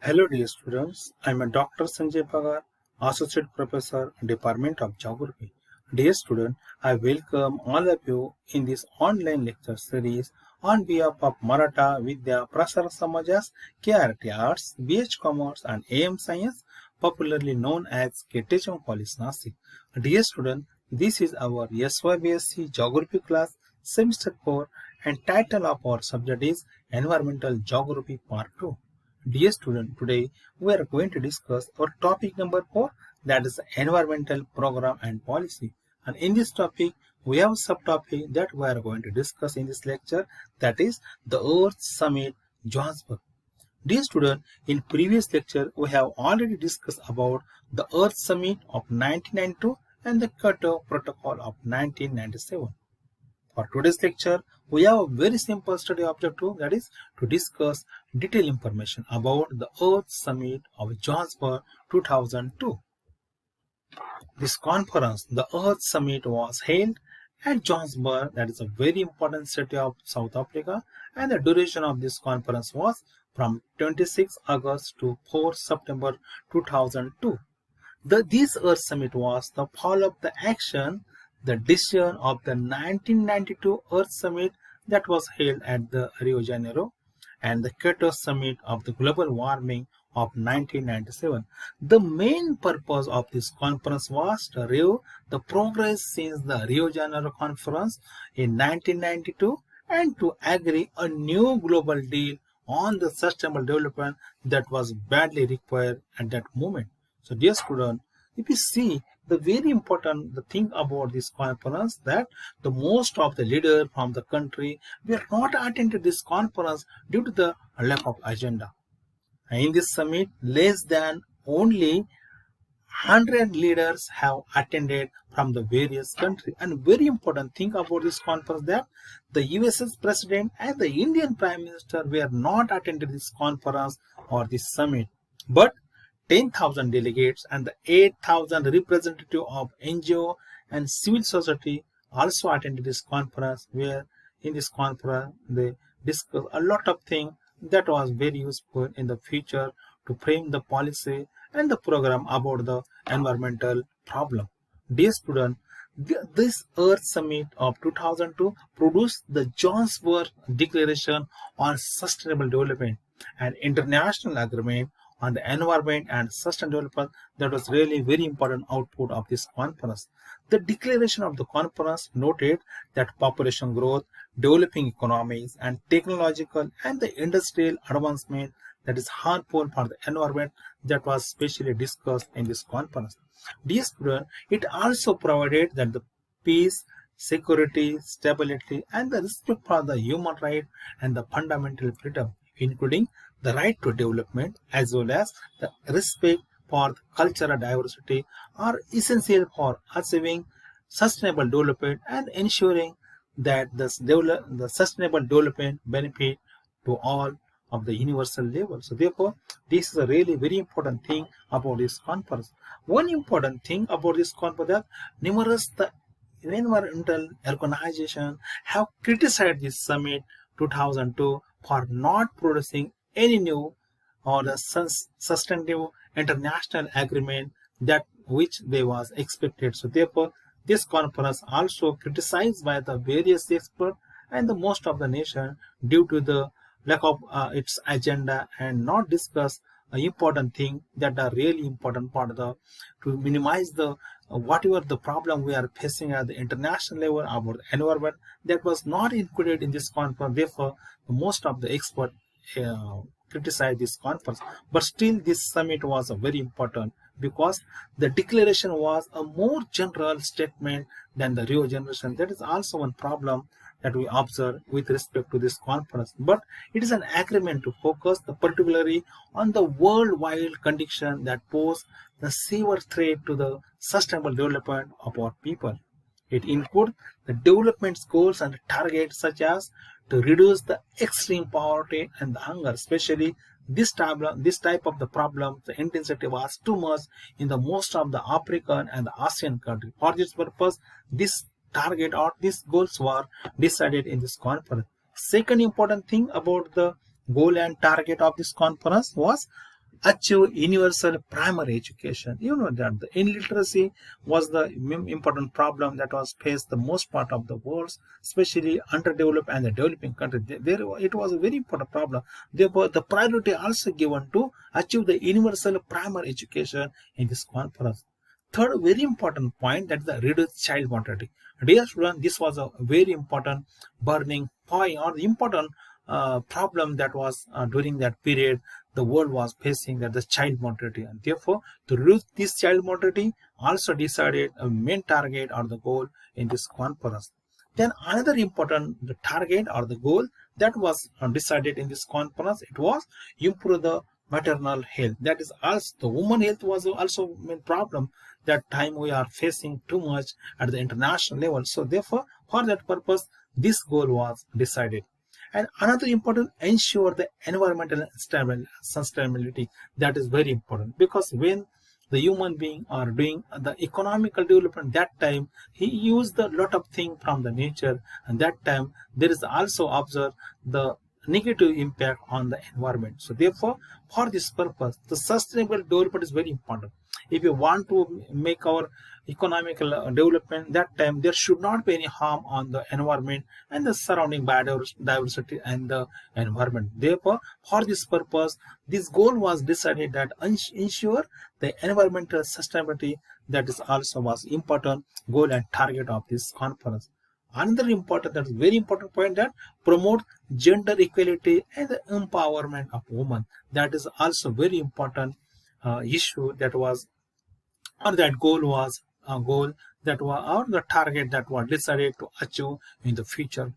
Hello dear students, I am a Dr. Sanjay Pagar, Associate Professor, Department of Geography. Dear student, I welcome all of you in this online lecture series on behalf of Maratha Vidya Prasar Samajas, KRT Arts, BH Commerce and AM Science, popularly known as KTHM College Nasik. Dear student, this is our SYBSc Geography class, semester 4, and title of our subject is Environmental Geography Part 2. Dear student, today we are going to discuss our topic number 4, that is environmental program and policy. And in this topic, we have a subtopic that we are going to discuss in this lecture, that is the Earth Summit Johannesburg. Dear student, in previous lecture we have already discussed about the Earth Summit of 1992 and the Kyoto Protocol of 1997. For today's lecture, we have a very simple study objective, that is to discuss detailed information about the Earth Summit of Johannesburg 2002. This conference, the Earth Summit, was held at Johannesburg, that is a very important city of South Africa, and the duration of this conference was from 26 August to 4 September 2002. This Earth Summit was the follow-up the action, the decision of the 1992 Earth Summit that was held at the Rio de Janeiro and the Kyoto Summit of the Global Warming of 1997. The main purpose of this conference was to review the progress since the Rio de Janeiro conference in 1992 and to agree a new global deal on the sustainable development that was badly required at that moment. So dear student, if you see the very important thing about this conference, that the most of the leaders from the country were not attending this conference due to the lack of agenda. In this summit, less than only 100 leaders have attended from the various countries. And very important thing about this conference, that the US's president and the Indian Prime Minister were not attending this conference or this summit, but 10,000 delegates and the 8,000 representatives of NGO and civil society also attended this conference, where in this conference they discussed a lot of things that was very useful in the future to frame the policy and the program about the environmental problem. Dear student, this Earth Summit of 2002 produced the Johannesburg Declaration on Sustainable Development, an international agreement on the environment and sustainable development that was really very important output of this conference. The declaration of the conference noted that population growth, developing economies, and technological and the industrial advancement that is harmful for the environment that was specially discussed in this conference. Dear student, it also provided that the peace, security, stability, and the respect for the human right and the fundamental freedom, including the right to development as well as the respect for cultural diversity, are essential for achieving sustainable development and ensuring that the sustainable development benefit to all of the universal level. So therefore, this is a really very important thing about this conference. One important thing about this conference, that numerous the environmental organizations have criticized this summit 2002 for not producing any new or the sustainable international agreement that which they was expected. So therefore, this conference also criticized by the various experts and the most of the nation due to the lack of its agenda and not discuss important thing that are really important part of the to minimize the whatever the problem we are facing at the international level about the environment that was not included in this conference. Therefore, most of the experts criticize this conference, but still this summit was very important because the declaration was a more general statement than the Rio generation. That is also one problem that we observe with respect to this conference, but it is an agreement to focus particularly on the worldwide condition that pose the severe threat to the sustainable development of our people. It includes the development goals and targets such as to reduce the extreme poverty and the hunger, especially this type of the problem, the intensity was too much in the most of the African and the Asian countries. For this purpose, this target or these goals were decided in this conference. Second important thing about the goal and target of this conference was achieve universal primary education. You know that the illiteracy was the important problem that was faced the most part of the world, especially underdeveloped and the developing countries. It was a very important problem. Therefore, the priority also given to achieve the universal primary education in this conference. Third, very important point, that is the reduced child mortality. Dear students, this was a very important burning point or the important problem that was during that period the world was facing, that the child mortality, and therefore to reduce this child mortality also decided a main target or the goal in this conference. Then another important the target or the goal that was decided in this conference, it was improve the maternal health. That is also the woman health was also main problem that time we are facing too much at the international level. So therefore, for that purpose, this goal was decided. And another important, ensure the environmental sustainability. That is very important, because when the human being are doing the economical development, that time he used a lot of things from the nature, and that time there is also observed the negative impact on the environment. So therefore, for this purpose, the sustainable development is very important. If you want to make our economical development, that time there should not be any harm on the environment and the surrounding biodiversity and the environment. Therefore, for this purpose, this goal was decided that ensure the environmental sustainability. That is also was important goal and target of this conference. Another important, that is very important point, that promote gender equality and the empowerment of women. That is also very important issue that was, or that goal was a goal that was, or the target that was decided to achieve in the future.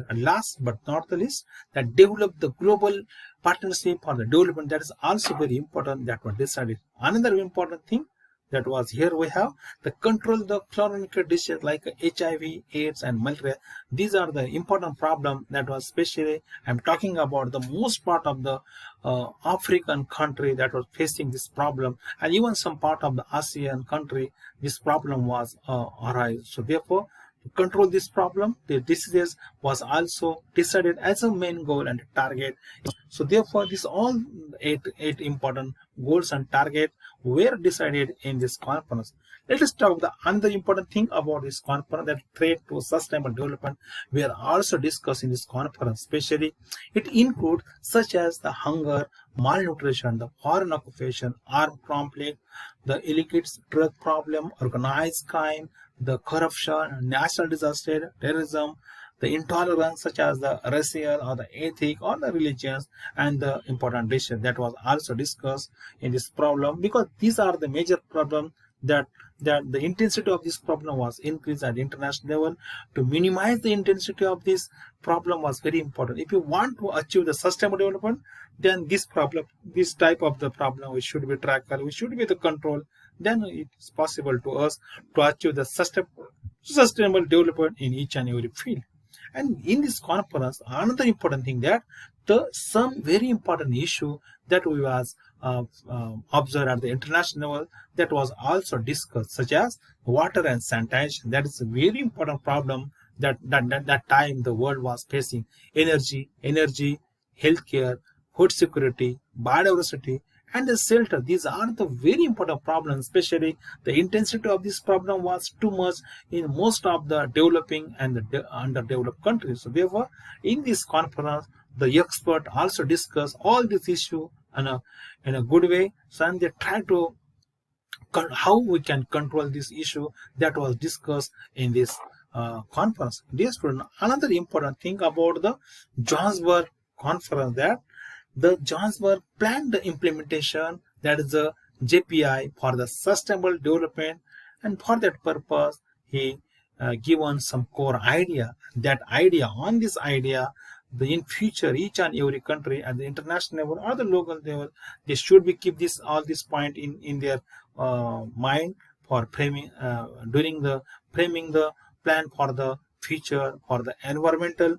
And last but not the least, that develop the global partnership for the development. That is also very important, that was decided. Another important thing that was, here we have the control the chronic diseases like HIV, AIDS and malaria. These are the important problem that was, especially I'm talking about the most part of the African country that was facing this problem, and even some part of the ASEAN country this problem was arise. So therefore, to control this problem, the diseases was also decided as a main goal and target. So therefore, this all eight important goals and target were decided in this conference. Let us talk the another important thing about this conference, that threat to sustainable development were also discussed in this conference. Especially, it includes such as the hunger, malnutrition, the foreign occupation, armed conflict, the illicit drug problem, organized crime, the corruption, natural disaster, terrorism, the intolerance such as the racial or the ethnic or the religions, and the important issues that was also discussed in this problem, because these are the major problems that the intensity of this problem was increased at the international level. To minimize the intensity of this problem was very important. If you want to achieve the sustainable development, then this type of the problem, we should be tracked, we should be the control, then it is possible to us to achieve the sustainable development in each and every field. And in this conference, another important thing, that some very important issue that we was observed at the international level, that was also discussed, such as water and sanitation. That is a very important problem that time the world was facing. Energy, healthcare, food security, biodiversity, and the shelter. These are the very important problems. Especially the intensity of this problem was too much in most of the developing and the underdeveloped countries. So therefore, in this conference, the expert also discuss all these issues in a good way. So, and they try to how we can control this issue that was discussed in this conference. Dear student, another important thing about the Johannesburg conference, that the Johannesburg planned the implementation, that is the JPI, for the sustainable development, and for that purpose he given some core idea. That idea, on this idea, the in future each and every country at the international level or the local level, they should be keep this all this point in their mind for framing during the framing the plan for the future, for the environmental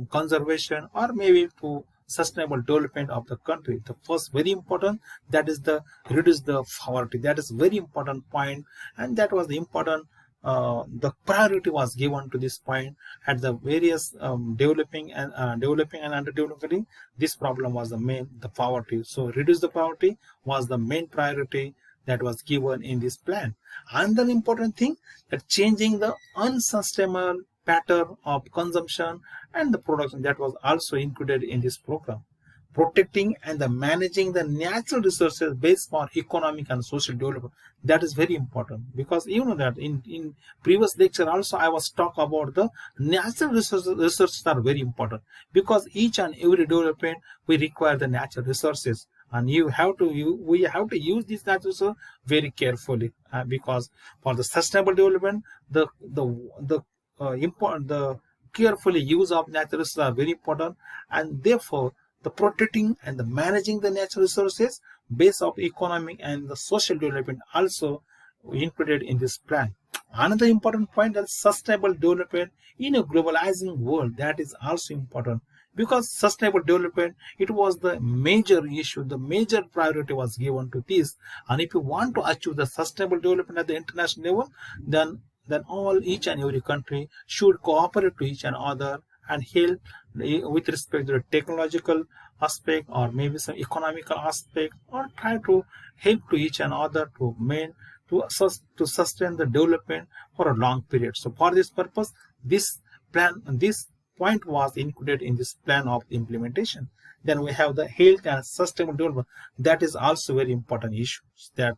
conservation, or maybe to sustainable development of the country. The first very important, that is the reduce the poverty. That is very important point, and that was the important the priority was given to this point at the various developing and underdeveloped country. This problem was the poverty. So reduce the poverty was the main priority that was given in this plan. Another important thing, that changing the unsustainable pattern of consumption and the production, that was also included in this program. Protecting and the managing the natural resources based on economic and social development, that is very important, because you know that in previous lecture also I was talk about the natural resources are very important, because each and every development we require the natural resources, and we have to use these natural resources very carefully, because for the sustainable development the carefully use of natural resources are very important, and therefore the protecting and the managing the natural resources base of economic and the social development also included in this plan. Another important point is sustainable development in a globalizing world, that is also important, because sustainable development, it was the major issue, the major priority was given to this, and if you want to achieve the sustainable development at the international level, then each and every country should cooperate to each and other and help with respect to the technological aspect or maybe some economical aspect, or try to help to each and other to sustain the development for a long period. So for this purpose, this point was included in this plan of implementation. Then we have the health and sustainable development. That is also very important issues that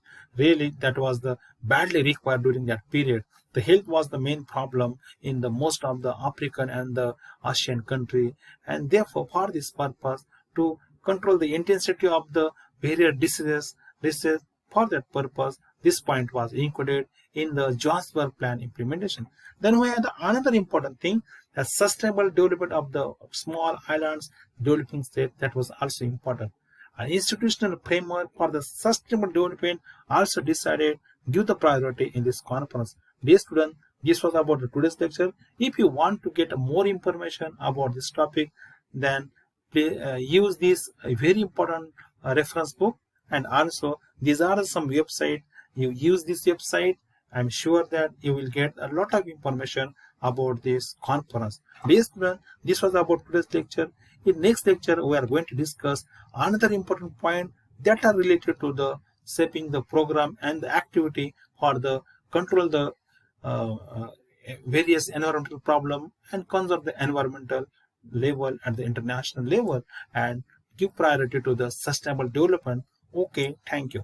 was the badly required during that period. The health was the main problem in the most of the African and the Asian country, and therefore for this purpose, to control the intensity of the various diseases, for that purpose this point was included in the Johannesburg plan implementation. Then we had another important thing, the sustainable development of the small islands developing state, that was also important. An institutional framework for the sustainable development also decided give the priority in this conference. Dear student, this was about the today's lecture. If you want to get more information about this topic, then please use this very important reference book, and also these are some website. You use this website, I'm sure that you will get a lot of information about this conference. Dear student, this was about today's lecture. In next lecture, we are going to discuss another important point that are related to the shaping the program and the activity for the control the various environmental problem and conserve the environmental level at the international level and give priority to the sustainable development. Okay, thank you.